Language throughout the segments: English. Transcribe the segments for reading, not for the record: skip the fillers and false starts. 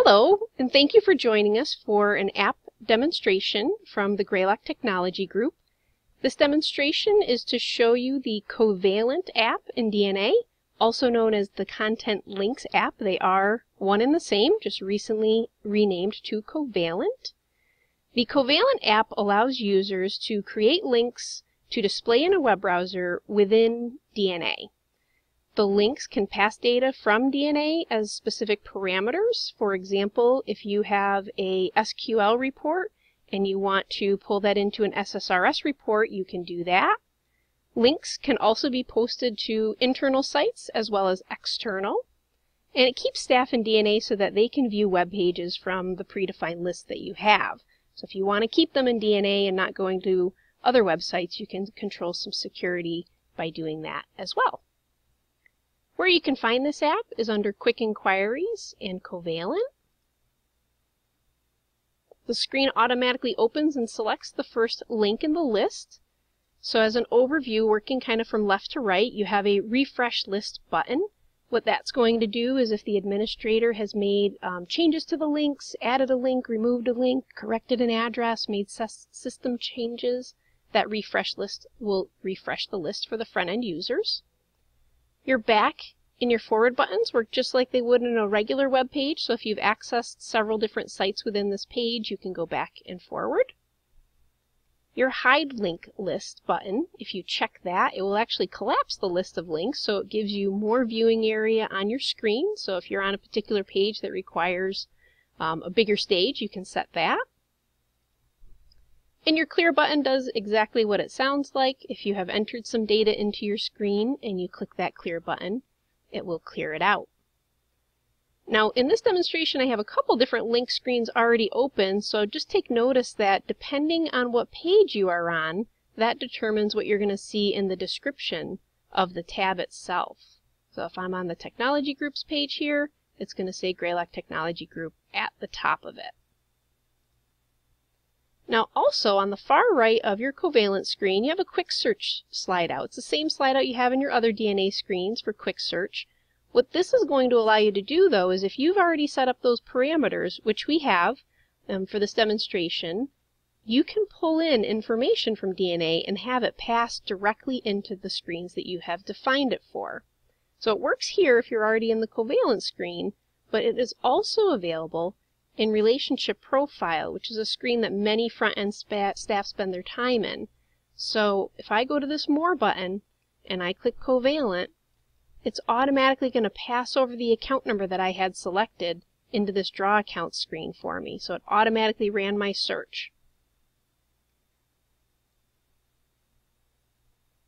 Hello, and thank you for joining us for an app demonstration from the Greylock Technology Group. This demonstration is to show you the Covalent app in DNA, also known as the Content Links app. They are one and the same, just recently renamed to Covalent. The Covalent app allows users to create links to display in a web browser within DNA. The links can pass data from DNA as specific parameters. For example, if you have a SQL report and you want to pull that into an SSRS report, you can do that. Links can also be posted to internal sites as well as external. And it keeps staff in DNA so that they can view web pages from the predefined list that you have. So if you want to keep them in DNA and not going to other websites, you can control some security by doing that as well. Where you can find this app is under Quick Inquiries and Covalent. The screen automatically opens and selects the first link in the list. So as an overview, working kind of from left to right, you have a Refresh List button. What that's going to do is if the administrator has made changes to the links, added a link, removed a link, corrected an address, made system changes, that Refresh List will refresh the list for the front-end users. Your back and your forward buttons work just like they would in a regular web page, so if you've accessed several different sites within this page, you can go back and forward. Your Hide Link List button, if you check that, it will actually collapse the list of links, so it gives you more viewing area on your screen. So if you're on a particular page that requires a bigger stage, you can set that. And your Clear button does exactly what it sounds like. If you have entered some data into your screen and you click that Clear button, it will clear it out. Now in this demonstration I have a couple different link screens already open, so just take notice that depending on what page you are on, that determines what you're going to see in the description of the tab itself. So if I'm on the Technology Groups page here, it's going to say Greylock Technology Group at the top of it. Now also on the far right of your Covalent screen, you have a quick search slide out. It's the same slide out you have in your other DNA screens for quick search. What this is going to allow you to do though is if you've already set up those parameters, which we have for this demonstration, you can pull in information from DNA and have it pass directly into the screens that you have defined it for. So it works here if you're already in the Covalent screen, but it is also available in Relationship Profile, which is a screen that many front-end staff spend their time in. So if I go to this More button and I click Covalent, it's automatically going to pass over the account number that I had selected into this Draw Accounts screen for me. So it automatically ran my search.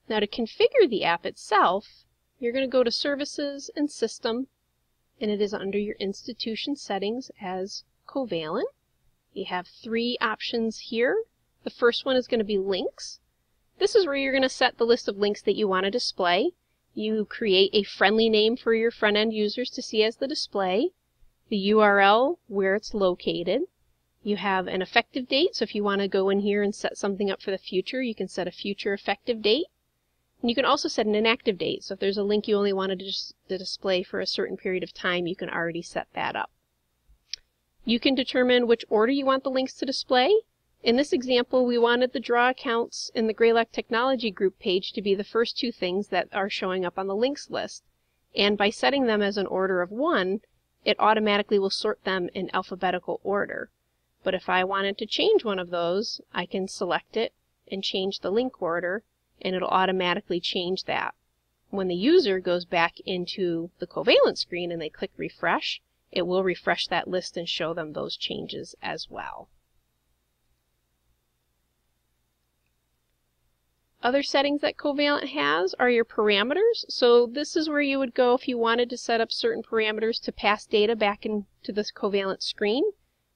Now to configure the app itself, you're going to go to Services and System, and it is under your institution settings as Covalent. You have three options here. The first one is going to be links. This is where you're going to set the list of links that you want to display. You create a friendly name for your front-end users to see as the display, the URL where it's located. You have an effective date, so if you want to go in here and set something up for the future, you can set a future effective date. And you can also set an inactive date, so if there's a link you only wanted to display for a certain period of time, you can already set that up. You can determine which order you want the links to display. In this example, we wanted the Draw Accounts in the Greylock Technology Group page to be the first two things that are showing up on the links list. And by setting them as an order of 1, it automatically will sort them in alphabetical order. But if I wanted to change one of those, I can select it and change the link order, and it'll automatically change that. When the user goes back into the Covalent screen and they click Refresh, it will refresh that list and show them those changes as well. Other settings that Covalent has are your parameters. So this is where you would go if you wanted to set up certain parameters to pass data back into this Covalent screen.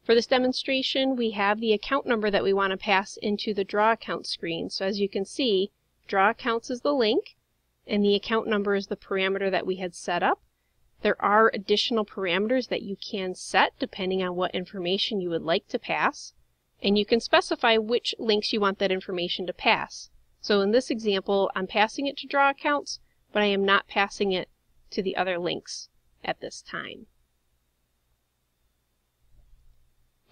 For this demonstration, we have the account number that we want to pass into the Draw Accounts screen. So as you can see, Draw Accounts is the link, and the account number is the parameter that we had set up. There are additional parameters that you can set depending on what information you would like to pass, and you can specify which links you want that information to pass. So in this example, I'm passing it to Draw Accounts, but I am not passing it to the other links at this time.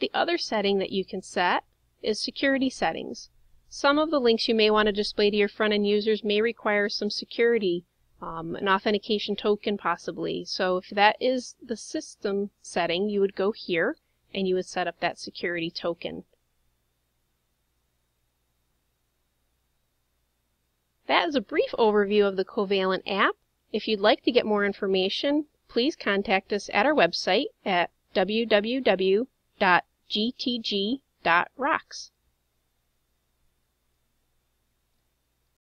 The other setting that you can set is security settings. Some of the links you may want to display to your front-end users may require some security, an authentication token possibly. So if that is the system setting, you would go here and you would set up that security token. That is a brief overview of the Covalent app. If you'd like to get more information, please contact us at our website at www.gtg.rocks.